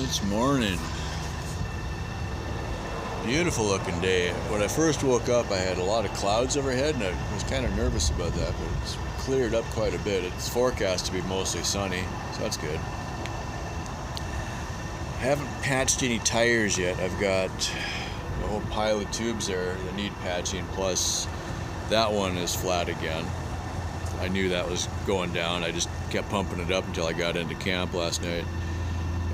It's morning. Beautiful looking day. When I first woke up, I had a lot of clouds overhead, and I was kind of nervous about that, but it's cleared up quite a bit. It's forecast to be mostly sunny, so that's good. I haven't patched any tires yet. I've got a whole pile of tubes there that need patching, plus that one is flat again. I knew that was going down. I just kept pumping it up until I got into camp last night.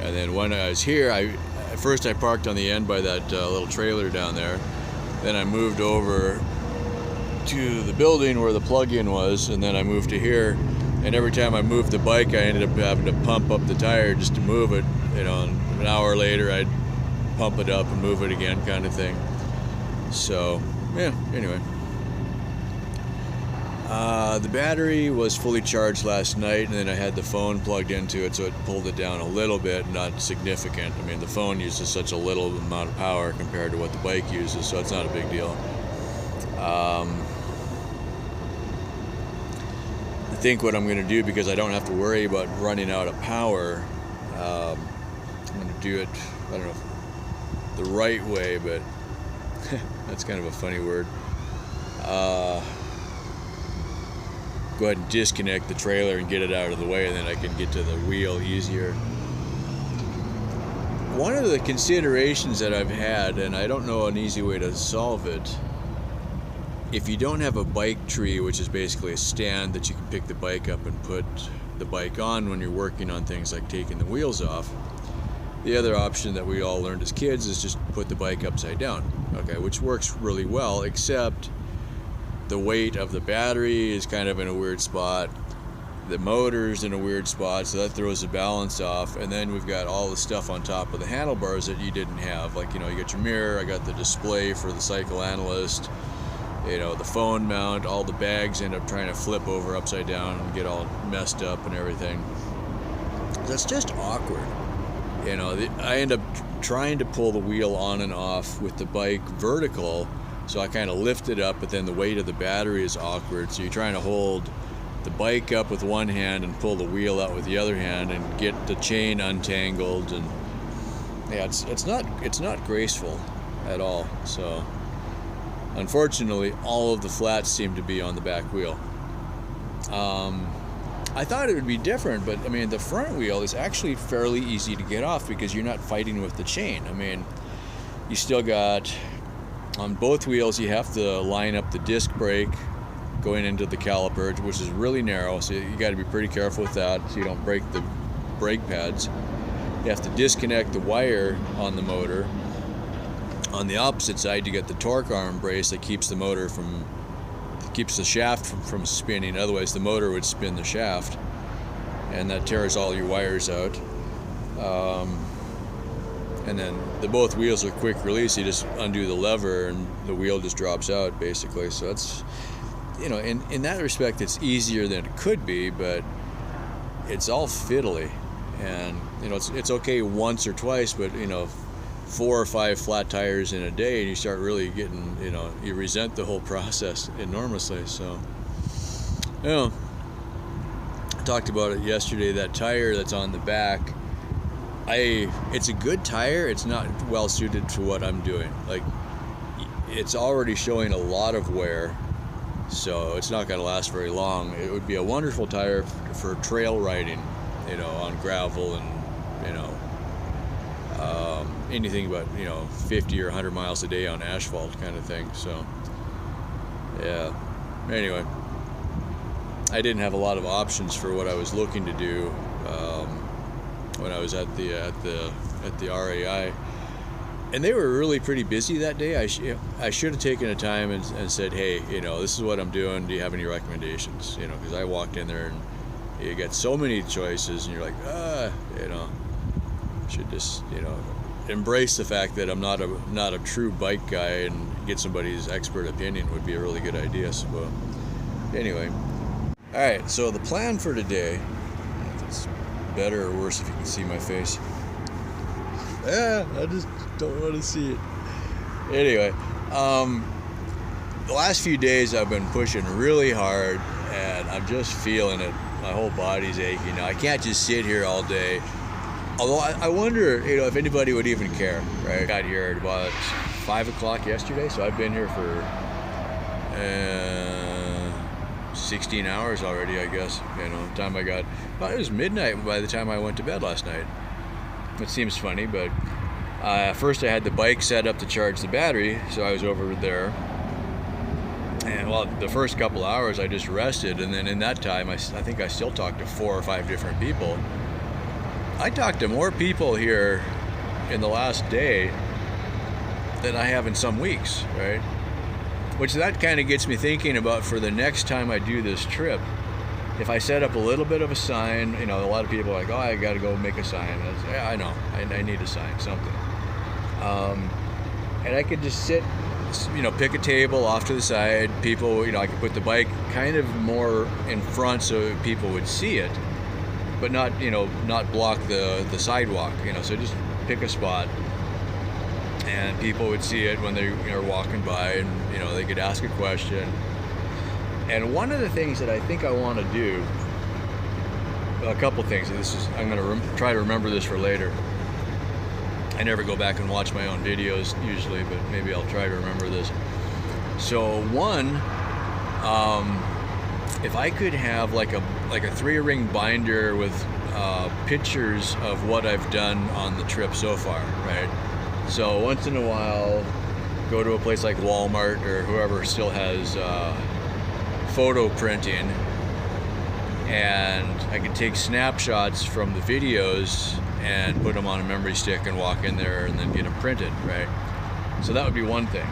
And then when I was here, first I parked on the end by that little trailer down there. Then I moved over to the building where the plug-in was, and then I moved to here. And every time I moved the bike, I ended up having to pump up the tire just to move it. You know, and an hour later, I'd pump it up and move it again, kind of thing. So, yeah, anyway. The battery was fully charged last night, and then I had the phone plugged into it, so it pulled it down a little bit, not significant. I mean, the phone uses such a little amount of power compared to what the bike uses, so it's not a big deal. I think what I'm going to do, because I don't have to worry about running out of power, I'm going to do it, I don't know, the right way, but that's kind of a funny word. Go ahead and disconnect the trailer and get it out of the way, and then I can get to the wheel easier. One of the considerations that I've had, and I don't know an easy way to solve it, if you don't have a bike tree, which is basically a stand that you can pick the bike up and put the bike on when you're working on things like taking the wheels off, the other option that we all learned as kids is just put the bike upside down, okay, which works really well, except the weight of the battery is kind of in a weird spot. The motor's in a weird spot, so that throws the balance off. And then we've got all the stuff on top of the handlebars that you didn't have. Like, you know, you got your mirror, I got the display for the cycle analyst, you know, the phone mount, all the bags end up trying to flip over upside down and get all messed up and everything. That's just awkward. You know, I end up trying to pull the wheel on and off with the bike vertical, so I kind of lift it up, but then the weight of the battery is awkward. So you're trying to hold the bike up with one hand and pull the wheel out with the other hand and get the chain untangled, and yeah, it's not graceful at all. So unfortunately, all of the flats seem to be on the back wheel. I thought it would be different, but I mean, the front wheel is actually fairly easy to get off because you're not fighting with the chain. I mean, you still got, on both wheels, you have to line up the disc brake going into the caliper, which is really narrow, so you got to be pretty careful with that so you don't break the brake pads. You have to disconnect the wire on the motor. On the opposite side, you got the torque arm brace that keeps the motor keeps the shaft from spinning. Otherwise, the motor would spin the shaft, and that tears all your wires out. And then both wheels are quick release. You just undo the lever and the wheel just drops out, basically. So that's, you know, in that respect, it's easier than it could be, but it's all fiddly. And, you know, it's okay once or twice, but, you know, 4 or 5 flat tires in a day, and you start really getting, you know, you resent the whole process enormously. So, you know, I talked about it yesterday, that tire that's on the back. It's a good tire. It's not well suited to what I'm doing. Like, it's already showing a lot of wear, so it's not going to last very long. It would be a wonderful tire for trail riding, you know, on gravel and, you know, anything but, you know, 50 or 100 miles a day on asphalt kind of thing. So, yeah. Anyway, I didn't have a lot of options for what I was looking to do when I was at the RAI, and they were really pretty busy that day. I should have taken a time and said, hey, you know, this is what I'm doing. Do you have any recommendations? You know, because I walked in there and you get so many choices, and you're like, you know, should just, you know, embrace the fact that I'm not a true bike guy, and get somebody's expert opinion would be a really good idea. So anyway, all right. So the plan for today, if it's better or worse if you can see my face. I just don't want to see it. Anyway, the last few days I've been pushing really hard, and I'm just feeling it. My whole body's aching now. I can't just sit here all day. Although I wonder, if anybody would even care, right? I got here at about 5 o'clock yesterday, so I've been here for 16 hours already, I guess. Time I got, well, it was midnight by the time I went to bed last night. It seems funny, but first I had the bike set up to charge the battery, so I was over there. And well, the first couple hours I just rested, and then in that time I think I still talked to 4 or 5 different people. I talked to more people here in the last day than I have in some weeks, right? Which that kind of gets me thinking about for the next time I do this trip. If I set up a little bit of a sign, a lot of people are like, oh, I got to go make a sign. I know, I need a sign, something. And I could just sit, pick a table off to the side. People, I could put the bike kind of more in front so people would see it, but not block the sidewalk, so just pick a spot and people would see it when they are walking by, and they could ask a question. And one of the things that I think I want to do, a couple things, I'm going to try to remember this for later. I never go back and watch my own videos usually, but maybe I'll try to remember this. So one, if I could have like a 3-ring binder with pictures of what I've done on the trip so far, right? So once in a while, go to a place like Walmart or whoever still has photo printing, and I could take snapshots from the videos and put them on a memory stick and walk in there and then get them printed, right? So that would be one thing.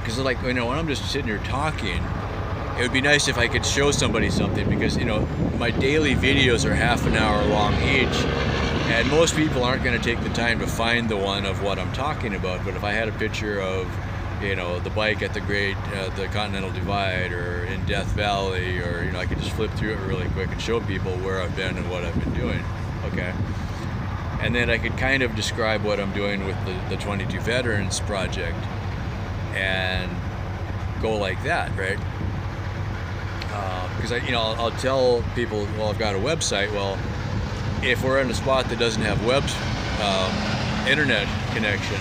Because when I'm just sitting here talking, it would be nice if I could show somebody something, because my daily videos are half an hour long each, and most people aren't going to take the time to find the one of what I'm talking about. But if I had a picture of the bike at the Continental Divide or in Death Valley, or I could just flip through it really quick and show people where I've been and what I've been doing. Okay. And then I could kind of describe what I'm doing with the 22 Veterans Project and go like that, right? Because I'll tell people, well, I've got a website. Well, if we're in a spot that doesn't have internet connection,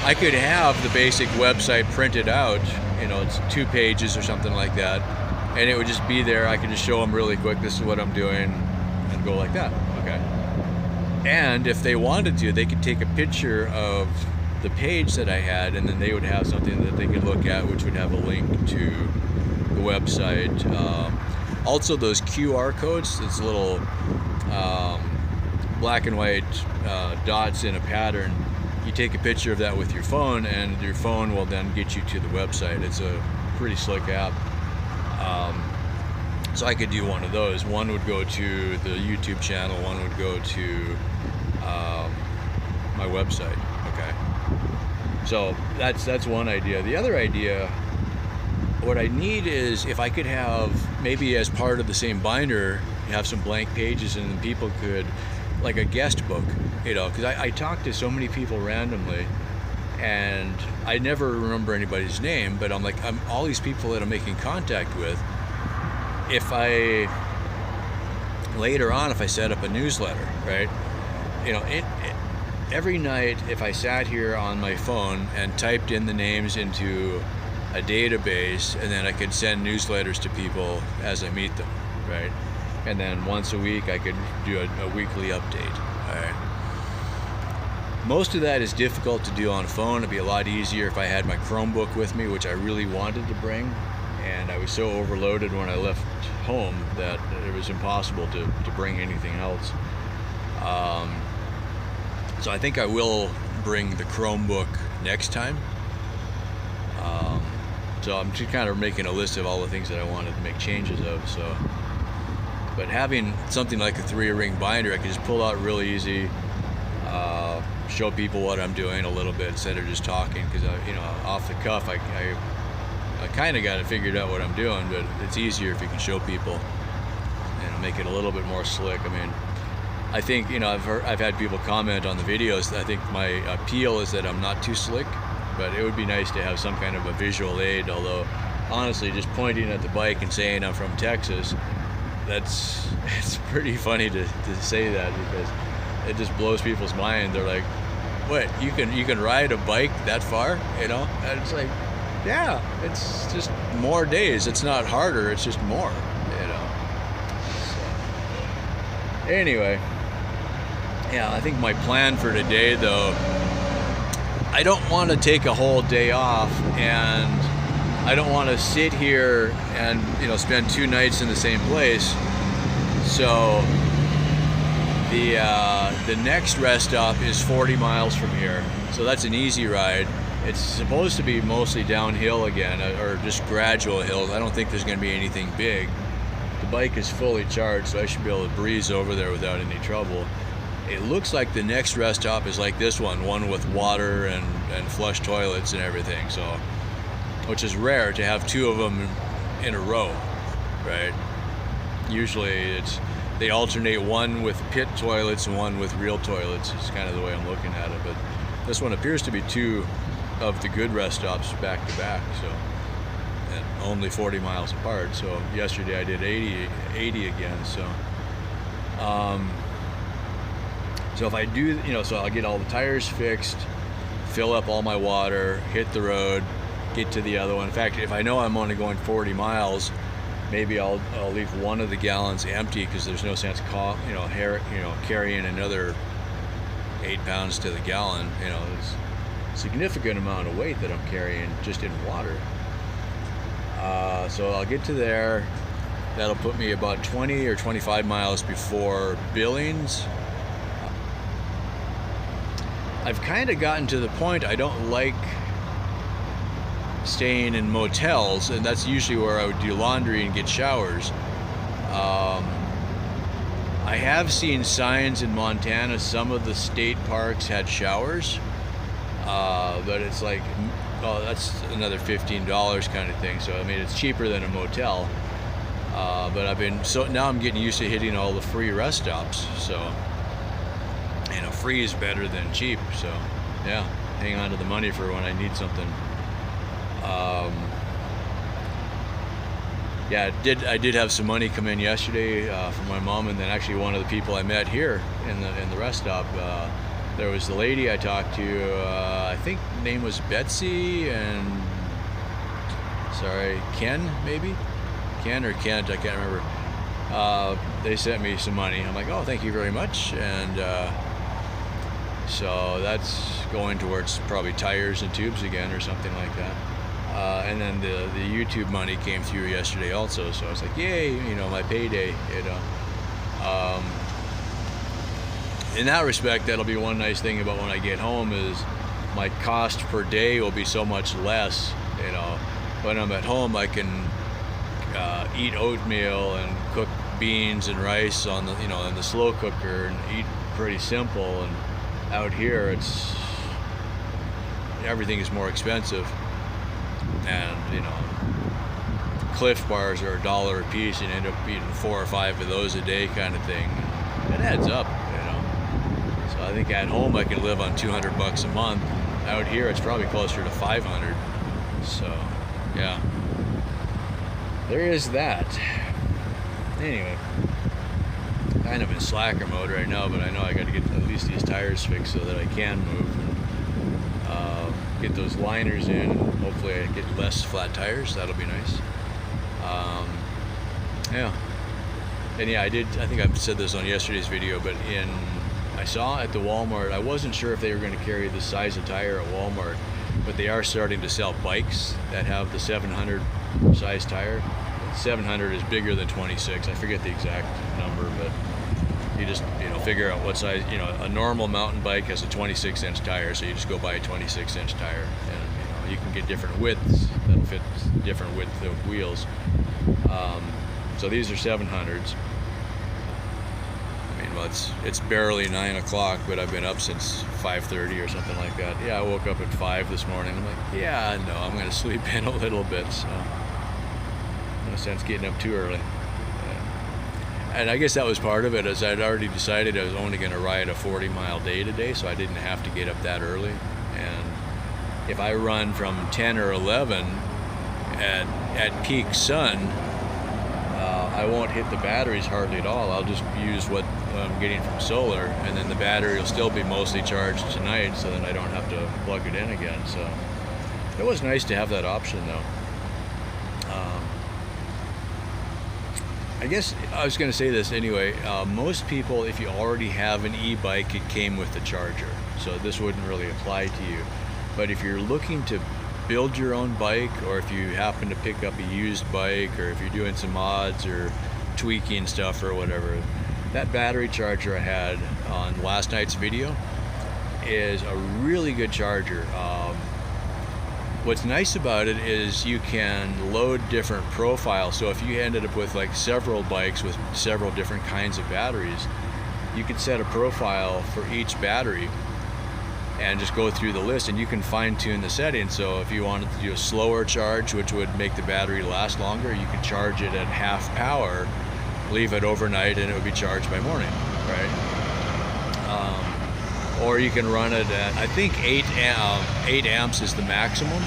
I could have the basic website printed out. It's 2 pages or something like that, and it would just be there. I could just show them really quick, this is what I'm doing, and go like that. Okay. And if they wanted to, they could take a picture of the page that I had, and then they would have something that they could look at, which would have a link to the website. Also, those QR codes, it's little black and white dots in a pattern. You take a picture of that with your phone, and your phone will then get you to the website. It's a pretty slick app. So I could do one of those. One would go to the YouTube channel, one would go to my website. Okay. So that's one idea. The other idea, what I need is, if I could have, maybe as part of the same binder, have some blank pages, and then people could, like a guest book, because I talk to so many people randomly, and I never remember anybody's name, but I'm all these people that I'm making contact with, if I, later on, if I set up a newsletter, right, every night, if I sat here on my phone and typed in the names into a database, and then I could send newsletters to people as I meet them, right? And then once a week I could do a weekly update. All right. Most of that is difficult to do on a phone. It'd be a lot easier if I had my Chromebook with me, which I really wanted to bring, and I was so overloaded when I left home that it was impossible to bring anything else. So I think I will bring the Chromebook next time. So I'm just kind of making a list of all the things that I wanted to make changes of. So, but having something like a 3-ring binder, I can just pull out really easy, show people what I'm doing a little bit instead of just talking, because off the cuff I kind of got it figured out what I'm doing, but it's easier if you can show people and make it a little bit more slick. I mean, I think I've had people comment on the videos. I think my appeal is that I'm not too slick, but it would be nice to have some kind of a visual aid. Although honestly, just pointing at the bike and saying I'm from Texas it's pretty funny to say that, because it just blows people's mind. They're like, what, you can ride a bike that far, you know? And it's like, yeah, it's just more days. It's not harder, it's just more, you know. So, anyway, yeah, I think my plan for today, though, I don't want to take a whole day off, and I don't want to sit here and, you know, spend 2 nights in the same place. So the next rest stop is 40 miles from here, so that's an easy ride. It's supposed to be mostly downhill again, or just gradual hills. I don't think there's going to be anything big. The bike is fully charged, so I should be able to breeze over there without any trouble. It looks like the next rest stop is like this one with water and flush toilets and everything, so, which is rare to have 2 of them in a row, right? Usually they alternate, one with pit toilets and one with real toilets. It's kind of the way I'm looking at it, but this one appears to be 2 of the good rest stops back to back, so, and only 40 miles apart. So yesterday I did 80 again, so so if I do, you know, so I'll get all the tires fixed, fill up all my water, hit the road, get to the other one. In fact, if I know I'm only going 40 miles, maybe I'll leave one of the gallons empty, because there's no sense carrying another 8 pounds to the gallon. You know, it's a significant amount of weight that I'm carrying just in water. So I'll get to there. That'll put me about 20 or 25 miles before Billings. I've kind of gotten to the point I don't like staying in motels, and that's usually where I would do laundry and get showers. I have seen signs in Montana, some of the state parks had showers, but it's like, oh, that's another $15 kind of thing. So I mean, it's cheaper than a motel, but now I'm getting used to hitting all the free rest stops. So, you know, free is better than cheap. So yeah, hang on to the money for when I need something. Yeah, I did have some money come in yesterday from my mom, and then actually one of the people I met here in the rest stop. There was the lady I talked to. I think the name was Betsy, and Ken, maybe Ken or Kent, I can't remember. They sent me some money. I'm like, oh, thank you very much, and so that's going towards probably tires and tubes again or something like that. And then the YouTube money came through yesterday also, so I was like, yay, you know, my payday, you know. In that respect, that'll be one nice thing about when I get home, is my cost per day will be so much less, you know. When I'm at home, I can eat oatmeal and cook beans and rice on the, you know, in the slow cooker, and eat pretty simple. And out here, everything is more expensive. And, you know, Cliff Bars are $1 a piece, and you end up eating 4 or 5 of those a day kind of thing. It adds up, you know. So I think at home I can live on $200 a month. Out here it's probably closer to 500. So yeah, there is that. Anyway, kind of in slacker mode right now, but I know I got to get at least these tires fixed so that I can move. Get those liners in, and hopefully I get less flat tires. That'll be nice. Yeah, and yeah, I think I said this on yesterday's video, but I saw at the Walmart, I wasn't sure if they were going to carry the size of tire at Walmart, but they are starting to sell bikes that have the 700 size tire. 700 is bigger than 26. I forget the exact number, but you just, you know, figure out what size. You know, a normal mountain bike has a 26-inch tire, so you just go buy a 26-inch tire, and you can get different widths that'll fit different width of wheels. So these are 700s. I mean, well, it's barely 9 o'clock, but I've been up since 5:30 or something like that. Yeah, I woke up at 5 this morning. I'm like, yeah, no, I'm going to sleep in a little bit, so no sense getting up too early. And I guess that was part of it, as I'd already decided I was only going to ride a 40-mile day today, so I didn't have to get up that early. And if I run from 10 or 11 at peak sun, I won't hit the batteries hardly at all. I'll just use what I'm getting from solar, and then the battery will still be mostly charged tonight, so then I don't have to plug it in again. So it was nice to have that option, though. I guess I was going to say this anyway. Most people, if you already have an e-bike, it came with the charger, so this wouldn't really apply to you. But if you're looking to build your own bike, or if you happen to pick up a used bike, or if you're doing some mods or tweaking stuff or whatever, that battery charger I had on last night's video is a really good charger. What's nice about it is you can load different profiles. So if you ended up with like several bikes with several different kinds of batteries, you can set a profile for each battery and just go through the list, and you can fine-tune the settings. So if you wanted to do a slower charge, which would make the battery last longer, you can charge it at half power, leave it overnight, and it would be charged by morning, right? Or you can run it at, I think 8 amps is the maximum,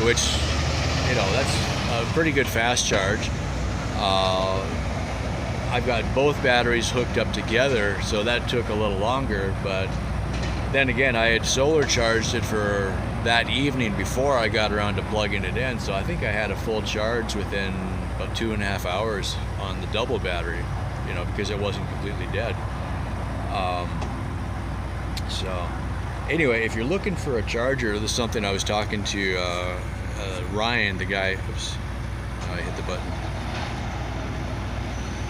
which, you know, that's a pretty good fast charge. I've got both batteries hooked up together, so that took a little longer, but then again, I had solar charged it for that evening before I got around to plugging it in, so I think I had a full charge within about 2.5 hours on the double battery, you know, because it wasn't completely dead. So anyway, if you're looking for a charger, this is something I was talking to Ryan, the guy. Oops, I hit the button.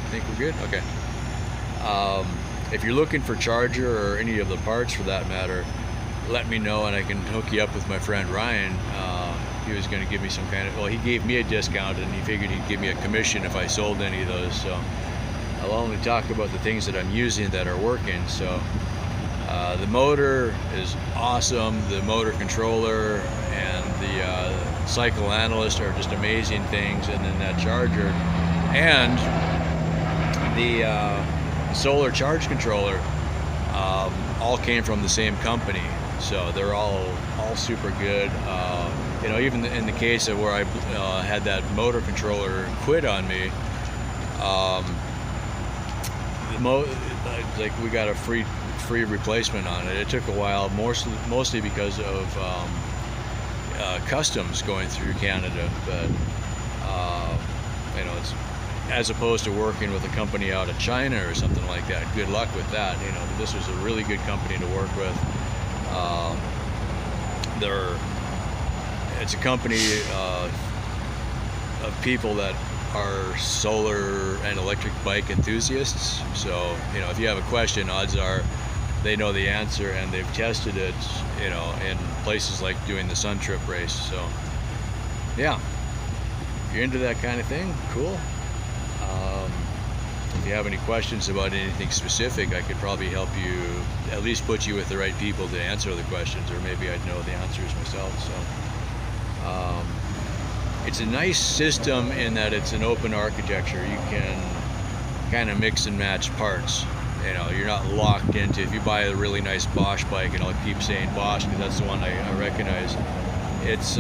I think we're good. Okay. If you're looking for charger or any of the parts for that matter, let me know and I can hook you up with my friend Ryan. He was going to give me some kind of, well, he gave me a discount and he figured he'd give me a commission if I sold any of those. So I'll only talk about the things that I'm using that are working. So the motor is awesome. The motor controller and the cycle analyst are just amazing things. And then that charger and the solar charge controller all came from the same company. So they're all super good. You know, even in the case of where I had that motor controller quit on me, like we got a free replacement on it. It took a while, mostly because of customs going through Canada. But you know, it's as opposed to working with a company out of China or something like that. Good luck with that. You know, this was a really good company to work with. It's a company of people that are solar and electric bike enthusiasts. So, you know, if you have a question, odds are they know the answer and they've tested it, you know, in places like doing the Sun Trip race. So, yeah, if you're into that kind of thing, cool. If you have any questions about anything specific, I could probably help you, at least put you with the right people to answer the questions, or maybe I'd know the answers myself. So it's a nice system in that it's an open architecture. You can kind of mix and match parts. You know, you're not locked into, if you buy a really nice Bosch bike, and I'll keep saying Bosch because that's the one I recognize, it's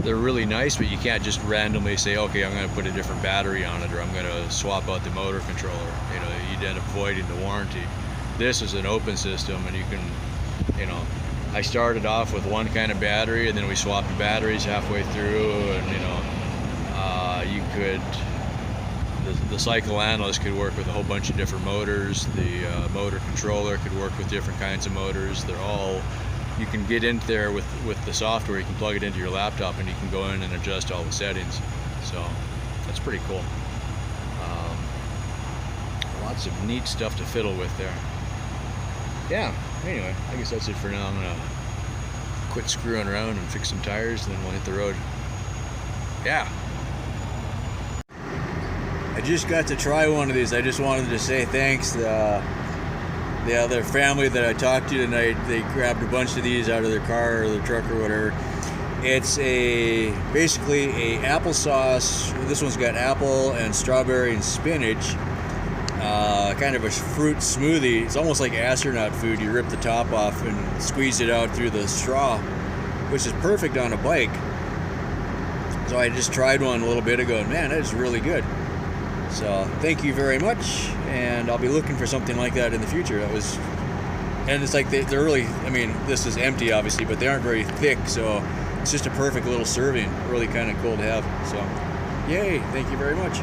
they're really nice, but you can't just randomly say, okay, I'm going to put a different battery on it, or I'm going to swap out the motor controller. You know, you'd end up voiding the warranty. This is an open system, and you can, you know, I started off with one kind of battery, and then we swapped the batteries halfway through, and you know, you could, the cycle analyst could work with a whole bunch of different motors. The motor controller could work with different kinds of motors. They're all, you can get in there with the software. You can plug it into your laptop and you can go in and adjust all the settings. So that's pretty cool. Lots of neat stuff to fiddle with there. Yeah, anyway, I guess that's it for now. I'm gonna quit screwing around and fix some tires, and then we'll hit the road. Yeah. I just got to try one of these. I just wanted to say thanks. The other family that I talked to tonight, they grabbed a bunch of these out of their car or their truck or whatever. It's basically a applesauce. This one's got apple and strawberry and spinach. Kind of a fruit smoothie. It's almost like astronaut food. You rip the top off and squeeze it out through the straw, which is perfect on a bike. So I just tried one a little bit ago, and man, that is really good. So thank you very much, and I'll be looking for something like that in the future. And it's like they're really, I mean, this is empty obviously, but they aren't very thick, so it's just a perfect little serving. Really kind of cool to have. So yay, thank you very much.